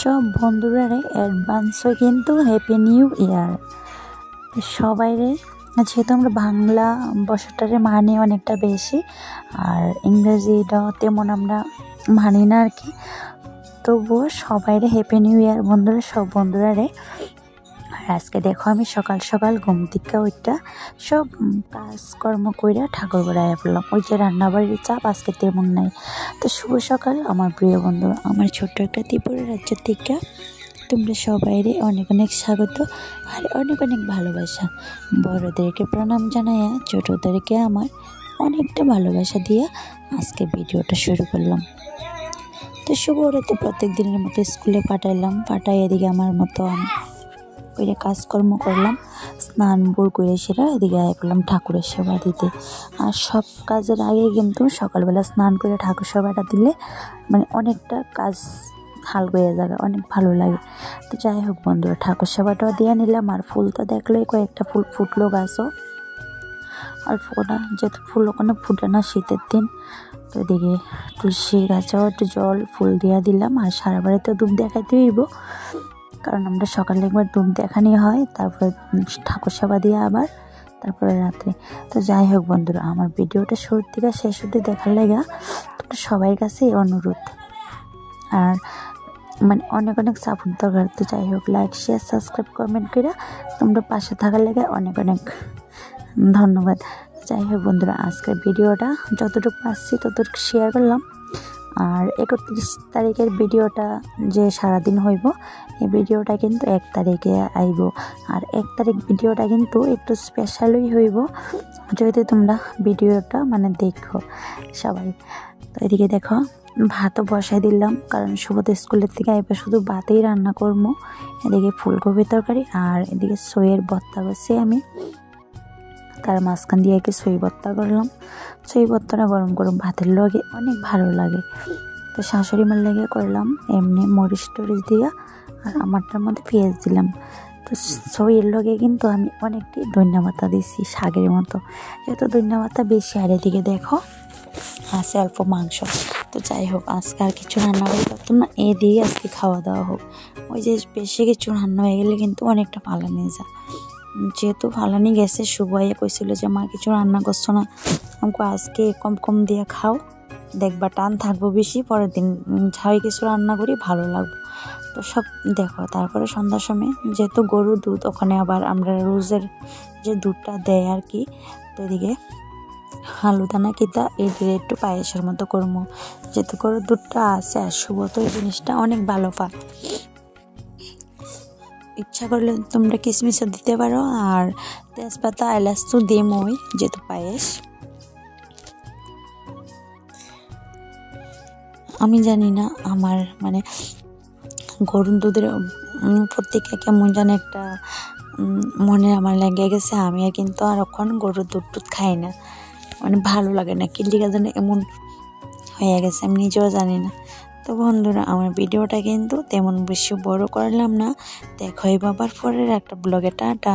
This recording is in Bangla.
সব বন্ধুরারে অ্যাডভান্সও কিন্তু হ্যাপি নিউ ইয়ার। সবাইরে যেহেতু আমরা বাংলা বছরটারে মানি অনেকটা বেশি, আর ইংরেজিটাও তেমন আমরা মানি না আর কি। তবুও সবাইরে হ্যাপি নিউ ইয়ার বন্ধুরা, সব বন্ধুরারে। আর আজকে দেখো আমি সকাল সকাল ঘুম থেকে ওইটা সব কাজকর্ম কইরা ঠাকুর ঘরে পড়লাম। ওই যে রান্নাবাড়ির চাপ আজকে তেমন নাই। তো শুভ সকাল আমার প্রিয় বন্ধু, আমার ছোট্ট একটা ত্রিপুরা রাজ্য থেকে তোমরা সবাইরে অনেক অনেক স্বাগত আর অনেক অনেক ভালোবাসা। বড়োদেরকে প্রণাম জানাইয়া ছোটোদেরকে আমার অনেকটা ভালোবাসা দিয়ে আজকে ভিডিওটা শুরু করলাম। তো শুভ তো প্রত্যেক দিনের মতো স্কুলে পাঠাই এদিকে আমার মতো আমি ওইটা কাজকর্ম করলাম, স্নান বোর করে সেরা এদিকে আয় করলাম ঠাকুরের সেবা দিতে। আর সব কাজের আগে কিন্তু সকালবেলা স্নান করে ঠাকুর সেবাটা দিলে মানে অনেকটা কাজ হালকা হয়ে যাবে, অনেক ভালো লাগে। তো যাই হোক বন্ধুরা, ঠাকুর সেবাটাও দিয়ে নিলাম। আর ফুল তো দেখলেই কয়েকটা ফুল ফুটলো গাছও, আর ফোটা যেহেতু ফুল ওখানে ফুটে না শীতের দিন। তো এদিকে তুলসী গাছেও একটু জল ফুল দিয়ে দিলাম। আর সারা বাড়িতে ধূপ দেখাইতে হইব, কারণ আমরা সকালে একবার ধূপ দেখানি হয়, তারপরে ঠাকুর সেবা দিয়ে আবার তারপরে রাত্রে। তো যাই হোক বন্ধুরা, আমার ভিডিওটা শুরু থেকে শেষ অবধি দেখার লাগা তোমরা সবাই কাছে অনুরোধ, আর মানে অনেক অনেক সাপোর্ট দরকার। তো যাই হোক, লাইক শেয়ার সাবস্ক্রাইব কমেন্ট করে তোমরা পাশে থাকার লেগে অনেক অনেক ধন্যবাদ। যাই হোক বন্ধুরা, আজকের ভিডিওটা যতটুকু পাচ্ছি ততটুকু শেয়ার করলাম। আর 31 তারিখের ভিডিওটা যে সারাদিন হইব, এই ভিডিওটা কিন্তু 1 তারিখে আইব। আর 1 তারিখ ভিডিওটা কিন্তু একটু স্পেশালই হইব, যদি তোমরা ভিডিওটা মানে দেখো সবাই। তো এদিকে দেখো ভাতও বসাই দিলাম, কারণ শুভতে স্কুলের থেকে আইবে শুধু ভাতেই রান্না করবো। এদিকে ফুলকপি তরকারি, আর এদিকে সইয়ের ভর্তা করছি আমি, তার মাঝখান দিয়ে কি সই ভর্তা করলাম। সই ভর্তাটা গরম গরম ভাতের লগে অনেক ভালো লাগে। তো শাশুড়ি মার লেগে করলাম এমনি মরিচ টরিচ দিয়া, আর আমারটার মধ্যে পেঁয়াজ দিলাম। তো সইয়ের লগে কিন্তু আমি অনেকটি ধনিয়া পাতা দিছি শাকের মতো, যেহেতু ধনিয়া পাতা বেশি। আর এদিকে দেখো আছে অল্প মাংস। তো যাই হোক, আজকে আর কিছু রান্না করে পারতাম না, এ দিয়ে আজকে খাওয়া দাওয়া হোক। ওই যে বেশি কিছু রান্না হয়ে গেলে কিন্তু অনেকটা পালানি যায়। যেহেতু ফালানি গেছে, শুভাইয়া কইছিল যে মা কিছু রান্না করছো না, আমাকে আজকে কম কম দিয়ে খাও, দেখবা টান থাকবো বেশি, পরের দিন ঝাই কিছু রান্না করি ভালো লাগবে। তো সব দেখো, তারপরে সন্ধ্যার সময় যেহেতু গরুর দুধ, ওখানে আবার আমরা রোজের যে দুধটা দেয় আর কি। তো এদিকে হালুদানা কিতা এই দিয়ে একটু পায়েসের মতো করবো, যেহেতু গরুর দুধটা আছে। আর শুভ তো এই জিনিসটা অনেক ভালো পায়, ইচ্ছা করলে তোমরা কিশমিশও দিতে পারো, আর তেজপাতা এলাচ তো দিমই যেহেতু পায়েস। আমি জানি না আমার মানে গরুর দুধের প্রত্যেকে কেমন জানে একটা মনে আমার লেগে গেছে। আমি কিন্তু আর এখন গরুর দুধ টুধ খাই না, মানে ভালো লাগে না, কিলিকা যেন এমন হয়ে গেছে, আমি নিজেও জানি না। তো বন্ধুরা, আমার ভিডিওটা কিন্তু তেমন বেশি বড় করলাম না, দেখো আবার পরের একটা ব্লগে। টাটা।